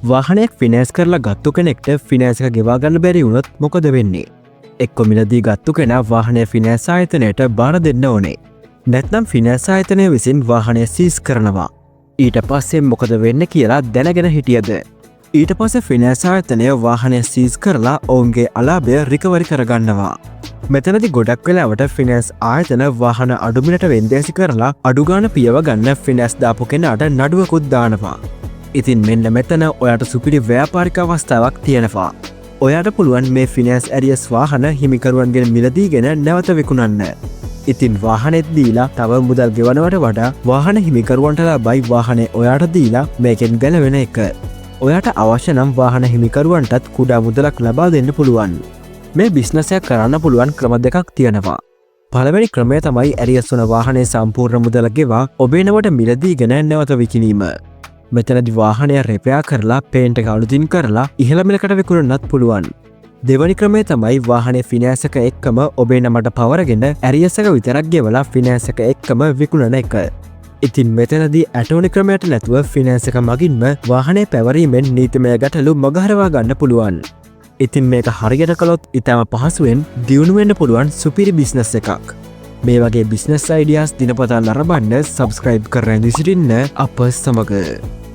වාහනයක් ෆිනෑස් කරලා ගත්තු කෙනෙක්ට ෆිනෑසක ගෙවාගන්න බැරි වුණොත් මොකද වෙන්නේ. එක්කො මිලදී ගත්තු කෙන වාහනය ෆිනෑස් ආයතනයට බාර දෙන්න ඕනේ. නැත්නම් ෆිනෑස් ආයතනය විසින් වාහනය සීස් කරනවා. ඊට පස්සේ මොකද වෙන්න කියලා දැනගෙන හිටියද. ඊට පස්ස ෆිනෑස් ආයතනය වාහනය සීස් කරලා ඔවුන්ගේ අලාභය රිකවරි කරගන්නවා. මෙතනති ගොඩක් වෙලාවට ෆිනෑස් ආයතන වාහන අඩුමිනට වෙන්දේසි කරලා අඩුගාන පියව ගන්න ෆිනෑස් දාපු කෙනාට නඩුවකුත් දානවා. ඉතින් මෙන්න මෙතන ඔයාට සුපිරි ව්‍යාපාරික අවස්ථාවක් තියෙනවා. ඔයාට පුළුවන් මේ ෆිනෑස් ඇරියස් වාහන හිමිකරුවන්ගෙන මිලදීගෙන නැවත විකුණන්න. ඉතින් වාහනෙත් දීලා තව මුදල් ගෙවනවට වඩා වාහන හිමිකරුවන්ටලා බයි වාහනේ ඔයාට දීලා මේකෙන් ගැලවෙන එක. ඔයාට අවශ්‍ය නම් වාහන හිමිකරුවන්ටත් කුඩා මුදලක් ලබා දෙන්න පුළුවන්. මේ බිස්නසයක් කරන්න පුළුවන් ක්‍රම දෙකක් තියෙනවා. පළවෙනි ක්‍රමය තමයි ඇරියස් වන වාහනේ සම්පූර්ණ මුදල ගෙවා ඔබේනවට මිලදීගෙන නැවත විකිණීම. මෙතනදි වාහනය රෙපයා කරලා පේන්ට අලුතින් කරලා ඉහළමිලකට විකුණන්නත් පුළුවන්. දෙවනි ක්‍රමේ තමයි වාහනේ ෆිනෑසක එක්කම ඔබේ නමට පවරගෙන ඇරියසක විතරක් ගෙවලා ෆිනෑසක එක්කම විකුණන එක. ඉතින් මෙතනදී ඇටෝනි ක්‍රමයට නැතුව ෆිනෑසක මගින්ම වාහනේ පැවරීමෙන් නීතිමය ගැටලු මගහරවා ගන්න පුළුවන්. ඉතින් මේක හරියට කළොත් ඉතාම පහසුවෙන් දියුණුවෙන්න්න පුළුවන් සුපිරි බිස්නස් එකක්. මේ වගේ බිස්නස් අයිඩියස් දිනපතා නරබන්න සබස්ක්‍රයිබ් කරන්න සිටින්න අප සමඟ.